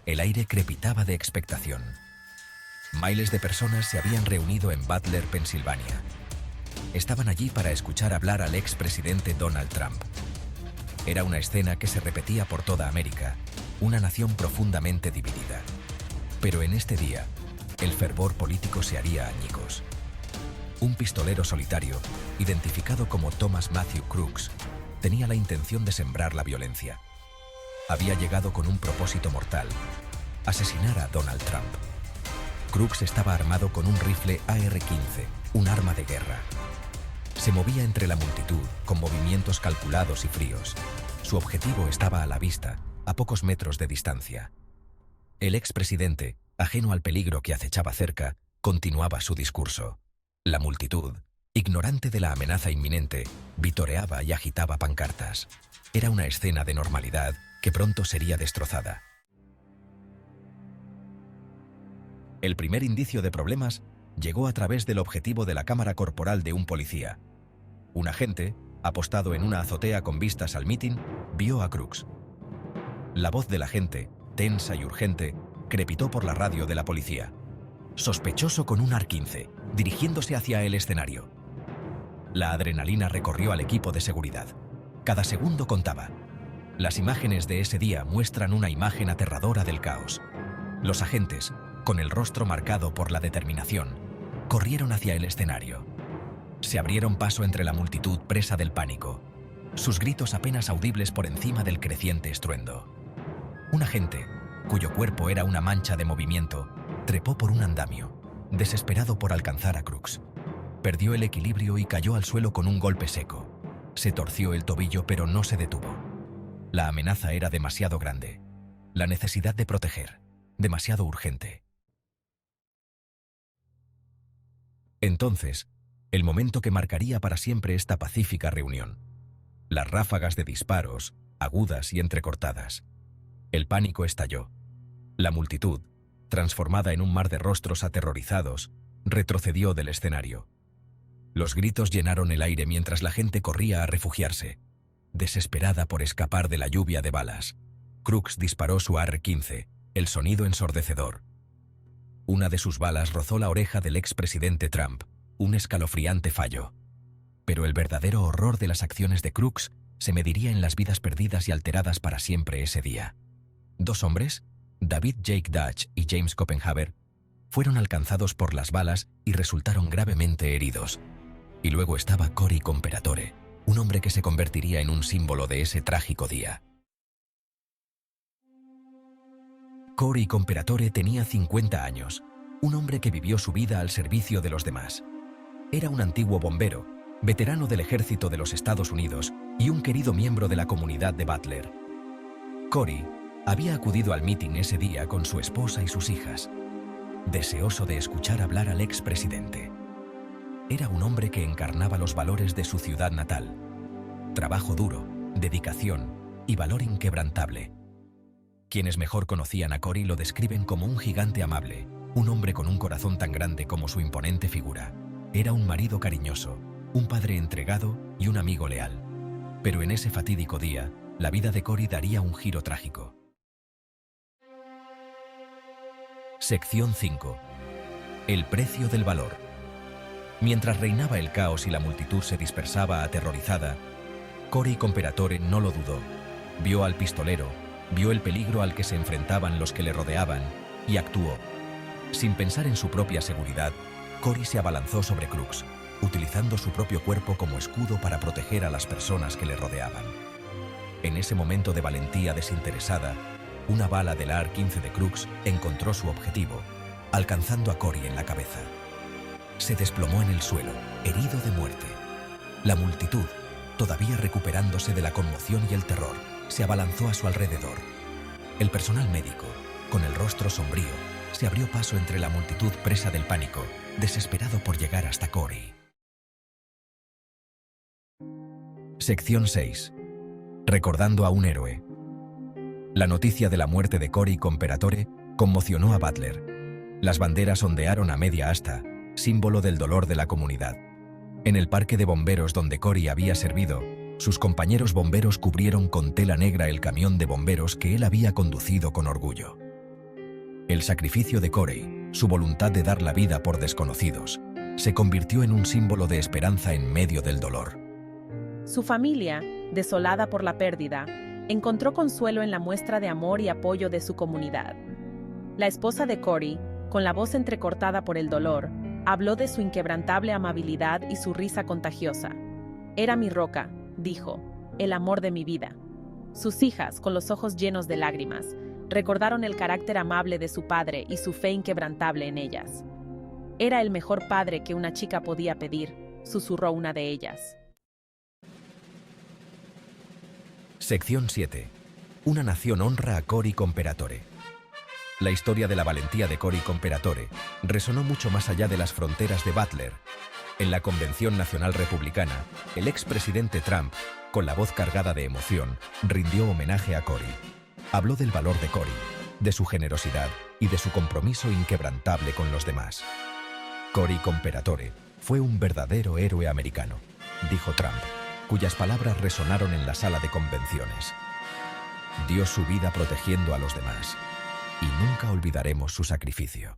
El aire crepitaba de expectación. Miles de personas se habían reunido en Butler, Pensilvania. Estaban allí para escuchar hablar al expresidente Donald Trump. Era una escena que se repetía por toda América, una nación profundamente dividida. Pero en este día, el fervor político se haría añicos. Un pistolero solitario, identificado como Thomas Matthew Crooks, tenía la intención de sembrar la violencia. Había llegado con un propósito mortal: asesinar a Donald Trump. Crooks estaba armado con un rifle AR-15, un arma de guerra. Se movía entre la multitud, con movimientos calculados y fríos. Su objetivo estaba a la vista, a pocos metros de distancia. El expresidente, ajeno al peligro que acechaba cerca, continuaba su discurso. La multitud, ignorante de la amenaza inminente, vitoreaba y agitaba pancartas. Era una escena de normalidad que pronto sería destrozada. El primer indicio de problemas llegó a través del objetivo de la cámara corporal de un policía. Un agente, apostado en una azotea con vistas al mitin, vio a Crooks. La voz del agente, tensa y urgente, crepitó por la radio de la policía. Sospechoso con un AR-15, dirigiéndose hacia el escenario. La adrenalina recorrió al equipo de seguridad. Cada segundo contaba. Las imágenes de ese día muestran una imagen aterradora del caos. Los agentes, con el rostro marcado por la determinación, corrieron hacia el escenario. Se abrieron paso entre la multitud presa del pánico, sus gritos apenas audibles por encima del creciente estruendo. Un agente, cuyo cuerpo era una mancha de movimiento, trepó por un andamio, desesperado por alcanzar a Crooks. Perdió el equilibrio y cayó al suelo con un golpe seco. Se torció el tobillo, pero no se detuvo. La amenaza era demasiado grande. La necesidad de proteger, demasiado urgente. Entonces, el momento que marcaría para siempre esta pacífica reunión. Las ráfagas de disparos, agudas y entrecortadas. El pánico estalló. La multitud, transformada en un mar de rostros aterrorizados, retrocedió del escenario. Los gritos llenaron el aire mientras la gente corría a refugiarse, desesperada por escapar de la lluvia de balas. Crooks disparó su AR-15, el sonido ensordecedor. Una de sus balas rozó la oreja del expresidente Trump, un escalofriante fallo. Pero el verdadero horror de las acciones de Crooks se mediría en las vidas perdidas y alteradas para siempre ese día. Dos hombres, David Jake Dutch y James Copenhaver, fueron alcanzados por las balas y resultaron gravemente heridos. Y luego estaba Cory Comperatore, un hombre que se convertiría en un símbolo de ese trágico día. Cory Comperatore tenía 50 años, un hombre que vivió su vida al servicio de los demás. Era un antiguo bombero, veterano del ejército de los Estados Unidos y un querido miembro de la comunidad de Butler. Cory había acudido al mitin ese día con su esposa y sus hijas, deseoso de escuchar hablar al expresidente. Era un hombre que encarnaba los valores de su ciudad natal: trabajo duro, dedicación y valor inquebrantable. Quienes mejor conocían a Cory lo describen como un gigante amable, un hombre con un corazón tan grande como su imponente figura. Era un marido cariñoso, un padre entregado y un amigo leal. Pero en ese fatídico día, la vida de Cory daría un giro trágico. Sección 5. El precio del valor. Mientras reinaba el caos y la multitud se dispersaba aterrorizada, Cory Comperatore no lo dudó. Vio al pistolero, vio el peligro al que se enfrentaban los que le rodeaban y actuó. Sin pensar en su propia seguridad, Cory se abalanzó sobre Crooks, utilizando su propio cuerpo como escudo para proteger a las personas que le rodeaban. En ese momento de valentía desinteresada, una bala del AR-15 de Crooks encontró su objetivo, alcanzando a Cory en la cabeza. Se desplomó en el suelo, herido de muerte. La multitud, todavía recuperándose de la conmoción y el terror, se abalanzó a su alrededor. El personal médico, con el rostro sombrío, se abrió paso entre la multitud presa del pánico, desesperado por llegar hasta Cory. Sección 6. Recordando a un héroe. La noticia de la muerte de Cory Comperatore conmocionó a Butler. Las banderas ondearon a media asta, símbolo del dolor de la comunidad. En el parque de bomberos donde Cory había servido, sus compañeros bomberos cubrieron con tela negra el camión de bomberos que él había conducido con orgullo. El sacrificio de Corey, su voluntad de dar la vida por desconocidos, se convirtió en un símbolo de esperanza en medio del dolor. Su familia, desolada por la pérdida, encontró consuelo en la muestra de amor y apoyo de su comunidad. La esposa de Corey, con la voz entrecortada por el dolor, habló de su inquebrantable amabilidad y su risa contagiosa. «Era mi roca», dijo, «el amor de mi vida». Sus hijas, con los ojos llenos de lágrimas, recordaron el carácter amable de su padre y su fe inquebrantable en ellas. «Era el mejor padre que una chica podía pedir», susurró una de ellas. Sección 7. Una nación honra a Cory Comperatore. La historia de la valentía de Cory Comperatore resonó mucho más allá de las fronteras de Butler. En la Convención Nacional Republicana, el expresidente Trump, con la voz cargada de emoción, rindió homenaje a Cory. Habló del valor de Cory, de su generosidad y de su compromiso inquebrantable con los demás. Cory Comperatore fue un verdadero héroe americano, dijo Trump, cuyas palabras resonaron en la sala de convenciones. Dio su vida protegiendo a los demás, y nunca olvidaremos su sacrificio.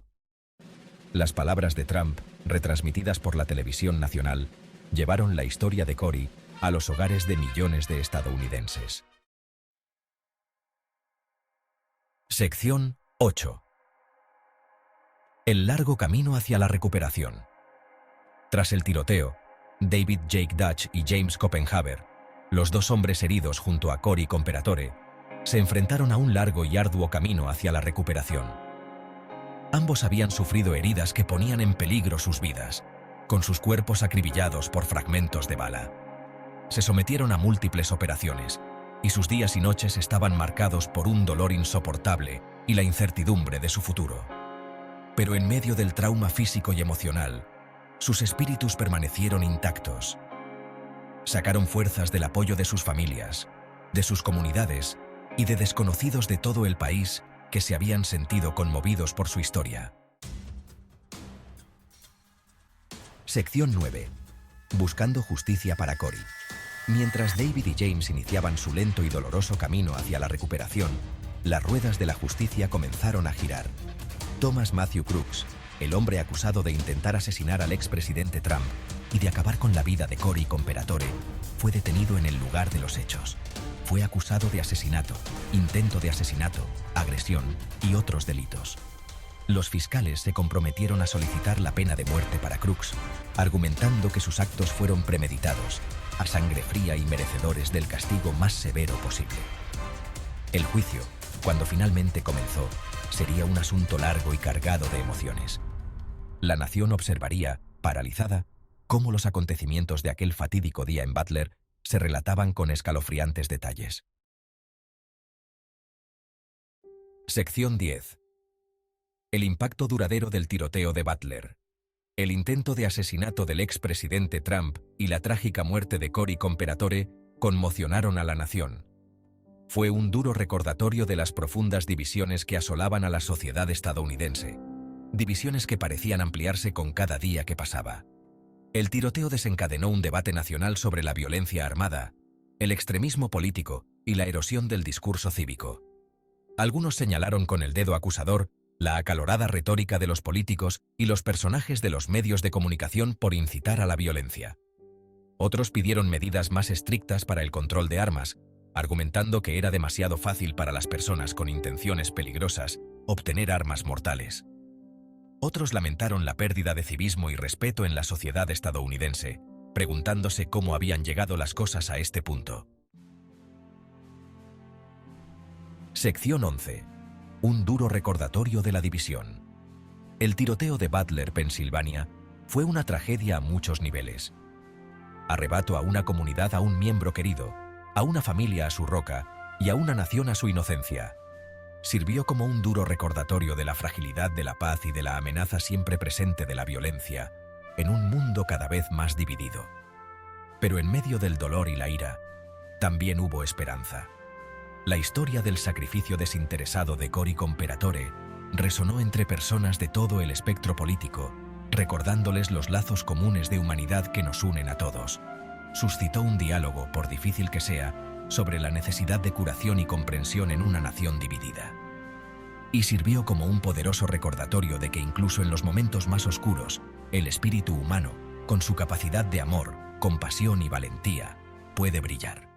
Las palabras de Trump, retransmitidas por la televisión nacional, llevaron la historia de Cory a los hogares de millones de estadounidenses. Sección 8. El largo camino hacia la recuperación. Tras el tiroteo, David Jake Dutch y James Copenhaver, los dos hombres heridos junto a Cory Comperatore, se enfrentaron a un largo y arduo camino hacia la recuperación. Ambos habían sufrido heridas que ponían en peligro sus vidas, con sus cuerpos acribillados por fragmentos de bala. Se sometieron a múltiples operaciones, y sus días y noches estaban marcados por un dolor insoportable y la incertidumbre de su futuro. Pero en medio del trauma físico y emocional, sus espíritus permanecieron intactos. Sacaron fuerzas del apoyo de sus familias, de sus comunidades y de desconocidos de todo el país que se habían sentido conmovidos por su historia. Sección 9. Buscando justicia para Cory. Mientras David y James iniciaban su lento y doloroso camino hacia la recuperación, las ruedas de la justicia comenzaron a girar. Thomas Matthew Crooks, el hombre acusado de intentar asesinar al expresidente Trump y de acabar con la vida de Cory Comperatore, fue detenido en el lugar de los hechos. Fue acusado de asesinato, intento de asesinato, agresión y otros delitos. Los fiscales se comprometieron a solicitar la pena de muerte para Crooks, argumentando que sus actos fueron premeditados, a sangre fría y merecedores del castigo más severo posible. El juicio, cuando finalmente comenzó, sería un asunto largo y cargado de emociones. La nación observaría, paralizada, cómo los acontecimientos de aquel fatídico día en Butler se relataban con escalofriantes detalles. Sección 10. El impacto duradero del tiroteo de Butler. El intento de asesinato del expresidente Trump y la trágica muerte de Cory Comperatore conmocionaron a la nación. Fue un duro recordatorio de las profundas divisiones que asolaban a la sociedad estadounidense, divisiones que parecían ampliarse con cada día que pasaba. El tiroteo desencadenó un debate nacional sobre la violencia armada, el extremismo político y la erosión del discurso cívico. Algunos señalaron con el dedo acusador la acalorada retórica de los políticos y los personajes de los medios de comunicación por incitar a la violencia. Otros pidieron medidas más estrictas para el control de armas, argumentando que era demasiado fácil para las personas con intenciones peligrosas obtener armas mortales. Otros lamentaron la pérdida de civismo y respeto en la sociedad estadounidense, preguntándose cómo habían llegado las cosas a este punto. Sección 11. Un duro recordatorio de la división. El tiroteo de Butler, Pensilvania, fue una tragedia a muchos niveles. Arrebato a una comunidad a un miembro querido, a una familia a su roca y a una nación a su inocencia. Sirvió como un duro recordatorio de la fragilidad de la paz y de la amenaza siempre presente de la violencia, en un mundo cada vez más dividido. Pero en medio del dolor y la ira, también hubo esperanza. La historia del sacrificio desinteresado de Cory Comperatore resonó entre personas de todo el espectro político, recordándoles los lazos comunes de humanidad que nos unen a todos. Suscitó un diálogo, por difícil que sea, sobre la necesidad de curación y comprensión en una nación dividida. y sirvió como un poderoso recordatorio de que incluso en los momentos más oscuros, el espíritu humano, con su capacidad de amor, compasión y valentía, puede brillar.